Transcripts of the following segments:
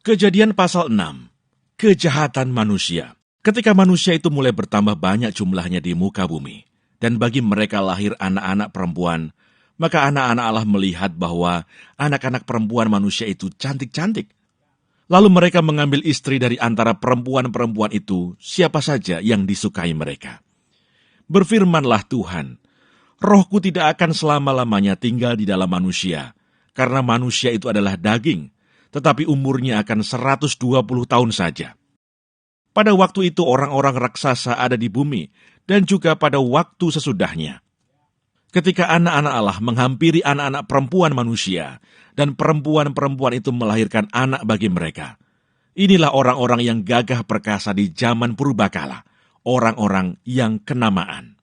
Kejadian pasal 6. Kejahatan manusia. Ketika manusia itu mulai bertambah banyak jumlahnya di muka bumi, dan bagi mereka lahir anak-anak perempuan, maka anak-anak Allah melihat bahwa anak-anak perempuan manusia itu cantik-cantik. Lalu mereka mengambil istri dari antara perempuan-perempuan itu, siapa saja yang disukai mereka. Berfirmanlah Tuhan, Rohku tidak akan selama-lamanya tinggal di dalam manusia, karena manusia itu adalah daging, tetapi umurnya akan 120 tahun saja. Pada waktu itu orang-orang raksasa ada di bumi, dan juga pada waktu sesudahnya. Ketika anak-anak Allah menghampiri anak-anak perempuan manusia, dan perempuan-perempuan itu melahirkan anak bagi mereka. Inilah orang-orang yang gagah perkasa di zaman purbakala, orang-orang yang kenamaan.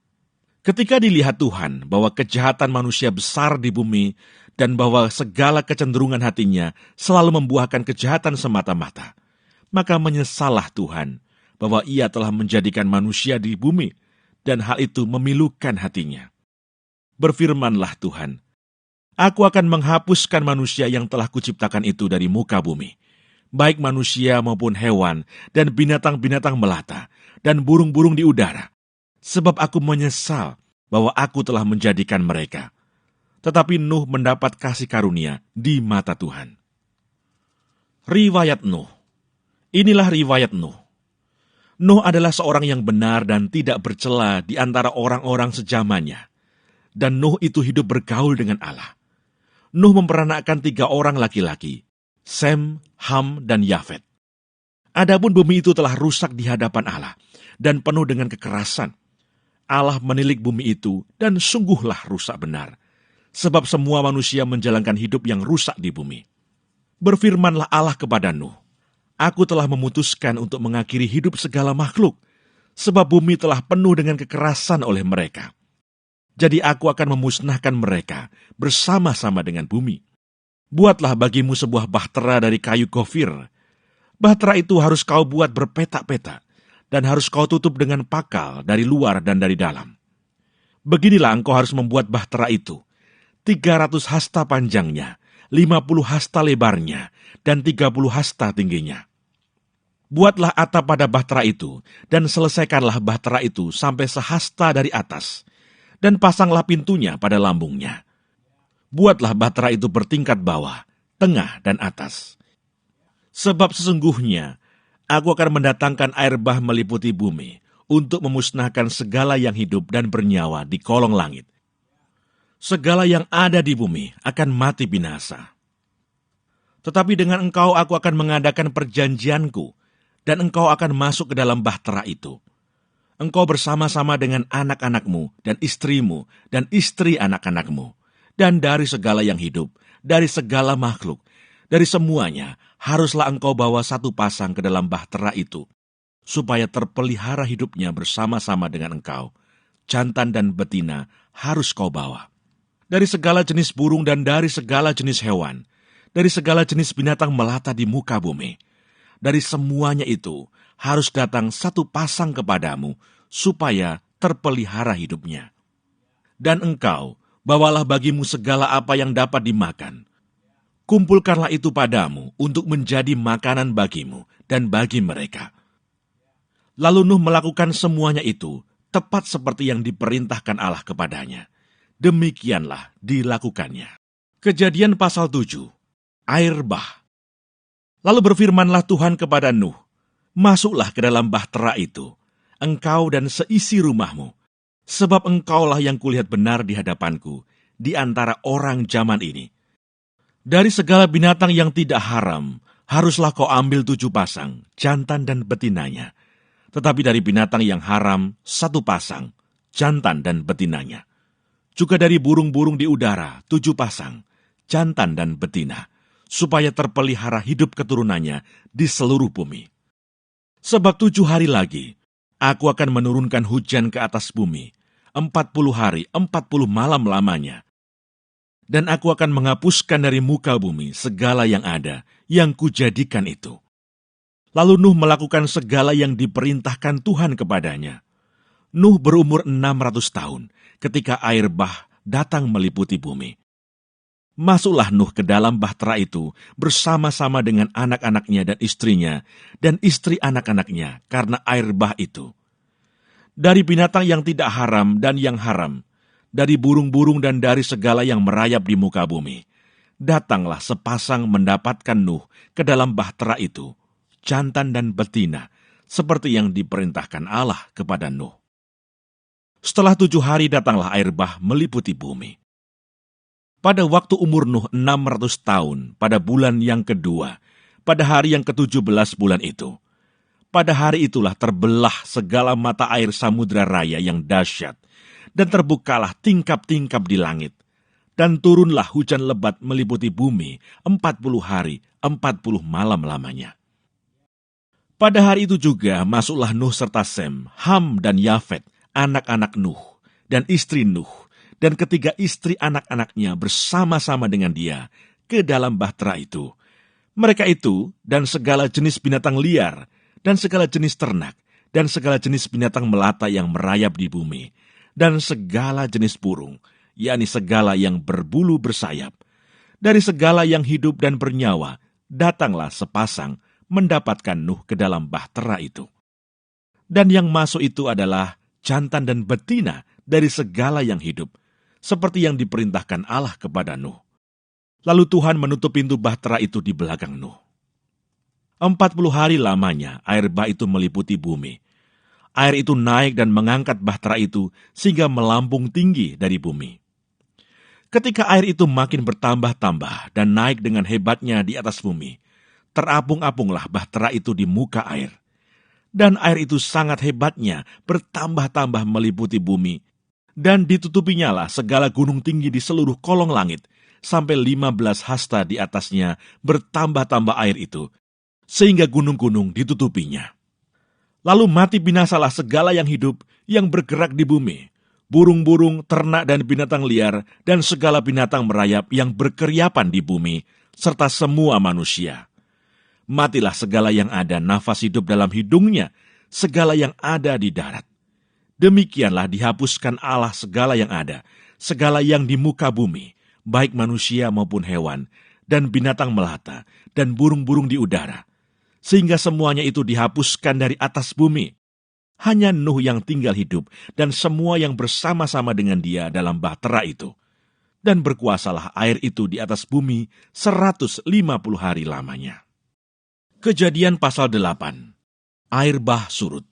Ketika dilihat Tuhan bahwa kejahatan manusia besar di bumi, dan bahwa segala kecenderungan hatinya selalu membuahkan kejahatan semata-mata, maka menyesallah Tuhan bahwa Ia telah menjadikan manusia di bumi, dan hal itu memilukan hatinya. Berfirmanlah Tuhan, Aku akan menghapuskan manusia yang telah kuciptakan itu dari muka bumi, baik manusia maupun hewan, dan binatang-binatang melata, dan burung-burung di udara, sebab aku menyesal bahwa aku telah menjadikan mereka. Tetapi Nuh mendapat kasih karunia di mata Tuhan. Riwayat Nuh. Inilah riwayat Nuh. Nuh adalah seorang yang benar dan tidak bercela di antara orang-orang sejamannya. Dan Nuh itu hidup bergaul dengan Allah. Nuh memperanakkan 3 orang laki-laki, Sem, Ham, dan Yafet. Adapun bumi itu telah rusak di hadapan Allah dan penuh dengan kekerasan. Allah menilik bumi itu dan sungguhlah rusak benar. Sebab semua manusia menjalankan hidup yang rusak di bumi. Berfirmanlah Allah kepada Nuh, Aku telah memutuskan untuk mengakhiri hidup segala makhluk, sebab bumi telah penuh dengan kekerasan oleh mereka. Jadi aku akan memusnahkan mereka bersama-sama dengan bumi. Buatlah bagimu sebuah bahtera dari kayu gofir. Bahtera itu harus kau buat berpetak-petak, dan harus kau tutup dengan pakal dari luar dan dari dalam. Beginilah engkau harus membuat bahtera itu. 300 hasta panjangnya, 50 hasta lebarnya, dan 30 hasta tingginya. Buatlah atap pada bahtera itu, dan selesaikanlah bahtera itu sampai sehasta dari atas, dan pasanglah pintunya pada lambungnya. Buatlah bahtera itu bertingkat bawah, tengah, dan atas. Sebab sesungguhnya, aku akan mendatangkan air bah meliputi bumi, untuk memusnahkan segala yang hidup dan bernyawa di kolong langit. Segala yang ada di bumi akan mati binasa. Tetapi dengan engkau aku akan mengadakan perjanjianku, dan engkau akan masuk ke dalam bahtera itu. Engkau bersama-sama dengan anak-anakmu, dan istrimu, dan istri anak-anakmu, dan dari segala yang hidup, dari segala makhluk, dari semuanya, haruslah engkau bawa 1 pasang ke dalam bahtera itu, supaya terpelihara hidupnya bersama-sama dengan engkau. Jantan dan betina harus kau bawa. Dari segala jenis burung dan dari segala jenis hewan, dari segala jenis binatang melata di muka bumi. Dari semuanya itu harus datang 1 pasang kepadamu, supaya terpelihara hidupnya. Dan engkau, bawalah bagimu segala apa yang dapat dimakan. Kumpulkanlah itu padamu untuk menjadi makanan bagimu dan bagi mereka. Lalu Nuh melakukan semuanya itu, tepat seperti yang diperintahkan Allah kepadanya. Demikianlah dilakukannya. Kejadian pasal 7. Air bah. Lalu berfirmanlah Tuhan kepada Nuh, Masuklah ke dalam bahtera itu, engkau dan seisi rumahmu, sebab engkaulah yang kulihat benar di hadapanku, di antara orang zaman ini. Dari segala binatang yang tidak haram, haruslah kau ambil 7 pasang, jantan dan betinanya. Tetapi dari binatang yang haram, 1 pasang, jantan dan betinanya. Juga dari burung-burung di udara, 7 pasang, jantan dan betina, supaya terpelihara hidup keturunannya di seluruh bumi. Sebab 7 hari lagi, aku akan menurunkan hujan ke atas bumi, 40 hari, 40 malam lamanya. Dan aku akan menghapuskan dari muka bumi segala yang ada, yang kujadikan itu. Lalu Nuh melakukan segala yang diperintahkan Tuhan kepadanya. Nuh berumur 600 tahun ketika air bah datang meliputi bumi. Masuklah Nuh ke dalam bahtera itu bersama-sama dengan anak-anaknya dan istrinya, dan istri anak-anaknya karena air bah itu. Dari binatang yang tidak haram dan yang haram, dari burung-burung dan dari segala yang merayap di muka bumi, datanglah sepasang mendapatkan Nuh ke dalam bahtera itu, jantan dan betina, seperti yang diperintahkan Allah kepada Nuh. Setelah 7 hari datanglah air bah meliputi bumi. Pada waktu umur Nuh 600 tahun, pada bulan yang kedua, pada hari yang ke-17 bulan itu, pada hari itulah terbelah segala mata air samudra raya yang dahsyat, dan terbukalah tingkap-tingkap di langit, dan turunlah hujan lebat meliputi bumi 40 hari, 40 malam lamanya. Pada hari itu juga masuklah Nuh serta Sem, Ham dan Yafet, anak-anak Nuh, dan istri Nuh, dan ketiga istri anak-anaknya bersama-sama dengan dia ke dalam bahtera itu. Mereka itu dan segala jenis binatang liar, dan segala jenis ternak, dan segala jenis binatang melata yang merayap di bumi, dan segala jenis burung, yakni segala yang berbulu bersayap. Dari segala yang hidup dan bernyawa, datanglah sepasang mendapatkan Nuh ke dalam bahtera itu. Dan yang masuk itu adalah jantan dan betina dari segala yang hidup, seperti yang diperintahkan Allah kepada Nuh. Lalu Tuhan menutup pintu bahtera itu di belakang Nuh. 40 hari lamanya air bah itu meliputi bumi. Air itu naik dan mengangkat bahtera itu sehingga melambung tinggi dari bumi. Ketika air itu makin bertambah-tambah dan naik dengan hebatnya di atas bumi, terapung-apunglah bahtera itu di muka air. Dan air itu sangat hebatnya bertambah-tambah meliputi bumi, dan ditutupinya lah segala gunung tinggi di seluruh kolong langit, sampai 15 hasta di atasnya bertambah-tambah air itu, sehingga gunung-gunung ditutupinya. Lalu mati binasalah segala yang hidup yang bergerak di bumi, burung-burung, ternak dan binatang liar, dan segala binatang merayap yang berkeriapan di bumi, serta semua manusia. Matilah segala yang ada nafas hidup dalam hidungnya, segala yang ada di darat. Demikianlah dihapuskan Allah segala yang ada, segala yang di muka bumi, baik manusia maupun hewan, dan binatang melata, dan burung-burung di udara. Sehingga semuanya itu dihapuskan dari atas bumi. Hanya Nuh yang tinggal hidup, dan semua yang bersama-sama dengan dia dalam bahtera itu. Dan berkuasalah air itu di atas bumi 150 hari lamanya. Kejadian pasal 8. Air bah surut.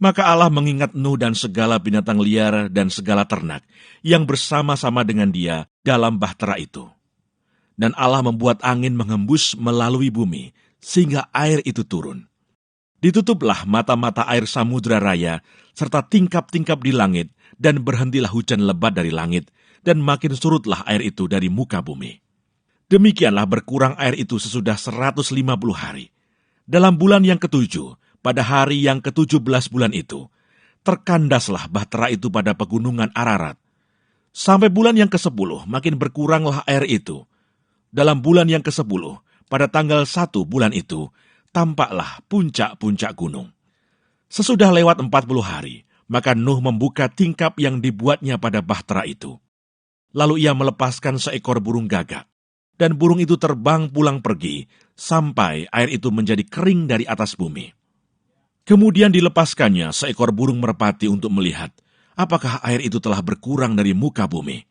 Maka Allah mengingat Nuh dan segala binatang liar dan segala ternak yang bersama-sama dengan dia dalam bahtera itu. Dan Allah membuat angin menghembus melalui bumi, sehingga air itu turun. Ditutuplah mata-mata air samudra raya, serta tingkap-tingkap di langit, dan berhentilah hujan lebat dari langit, dan makin surutlah air itu dari muka bumi. Demikianlah berkurang air itu sesudah 150 hari. Dalam bulan yang ke-7, pada hari yang ke-17 bulan itu, terkandaslah bahtera itu pada pegunungan Ararat. Sampai bulan yang ke-10, makin berkuranglah air itu. Dalam bulan yang ke-10, pada tanggal 1 bulan itu, tampaklah puncak-puncak gunung. Sesudah lewat 40 hari, maka Nuh membuka tingkap yang dibuatnya pada bahtera itu. Lalu ia melepaskan seekor burung gagak, dan burung itu terbang pulang pergi, sampai air itu menjadi kering dari atas bumi. Kemudian dilepaskannya seekor burung merpati untuk melihat apakah air itu telah berkurang dari muka bumi.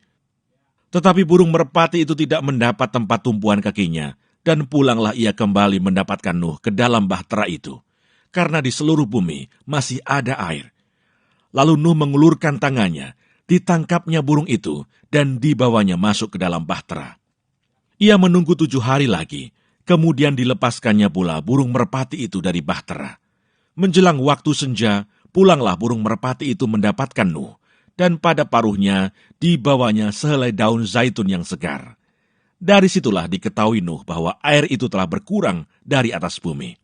Tetapi burung merpati itu tidak mendapat tempat tumpuan kakinya, dan pulanglah ia kembali mendapatkan Nuh ke dalam bahtera itu, karena di seluruh bumi masih ada air. Lalu Nuh mengulurkan tangannya, ditangkapnya burung itu, dan dibawanya masuk ke dalam bahtera. Ia menunggu 7 hari lagi, kemudian dilepaskannya pula burung merpati itu dari bahtera. Menjelang waktu senja, pulanglah burung merpati itu mendapatkan Nuh, dan pada paruhnya dibawanya sehelai daun zaitun yang segar. Dari situlah diketahui Nuh bahwa air itu telah berkurang dari atas bumi.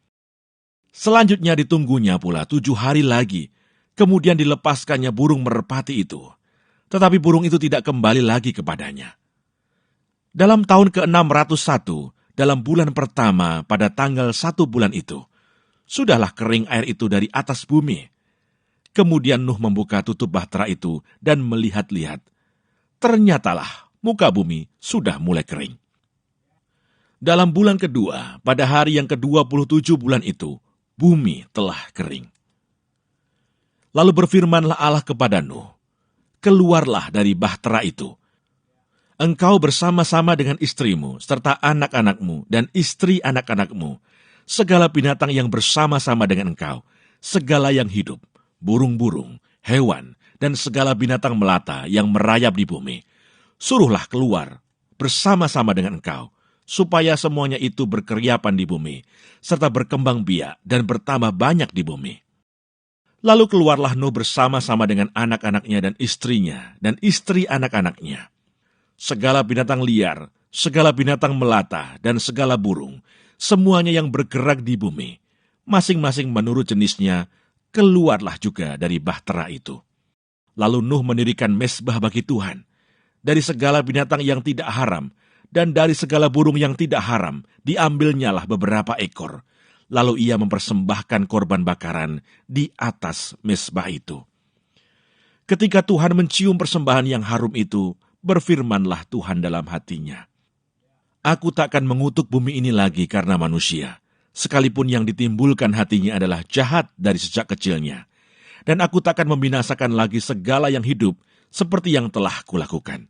Selanjutnya ditunggunya pula 7 hari lagi, kemudian dilepaskannya burung merpati itu. Tetapi burung itu tidak kembali lagi kepadanya. Dalam tahun ke-601, dalam bulan pertama pada tanggal 1 bulan itu, sudahlah kering air itu dari atas bumi. Kemudian Nuh membuka tutup bahtera itu dan melihat-lihat. Ternyatalah muka bumi sudah mulai kering. Dalam bulan kedua, pada hari yang ke-27 bulan itu, bumi telah kering. Lalu berfirmanlah Allah kepada Nuh, "Keluarlah dari bahtera itu. Engkau bersama-sama dengan istrimu, serta anak-anakmu dan istri anak-anakmu, segala binatang yang bersama-sama dengan engkau, segala yang hidup, burung-burung, hewan, dan segala binatang melata yang merayap di bumi. Suruhlah keluar bersama-sama dengan engkau, supaya semuanya itu berkeriapan di bumi, serta berkembang biak dan bertambah banyak di bumi." Lalu keluarlah Nuh bersama-sama dengan anak-anaknya dan istrinya, dan istri anak-anaknya. Segala binatang liar, segala binatang melata, dan segala burung, semuanya yang bergerak di bumi, masing-masing menurut jenisnya, keluarlah juga dari bahtera itu. Lalu Nuh mendirikan mezbah bagi Tuhan. Dari segala binatang yang tidak haram, dan dari segala burung yang tidak haram, diambilnyalah beberapa ekor. Lalu ia mempersembahkan korban bakaran di atas mezbah itu. Ketika Tuhan mencium persembahan yang harum itu, berfirmanlah Tuhan dalam hatinya, "Aku takkan mengutuk bumi ini lagi karena manusia, sekalipun yang ditimbulkan hatinya adalah jahat dari sejak kecilnya. Dan aku takkan membinasakan lagi segala yang hidup seperti yang telah kulakukan.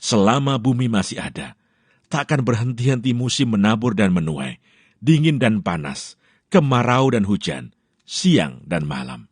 Selama bumi masih ada, tak akan berhenti-henti musim menabur dan menuai, dingin dan panas, kemarau dan hujan, siang dan malam.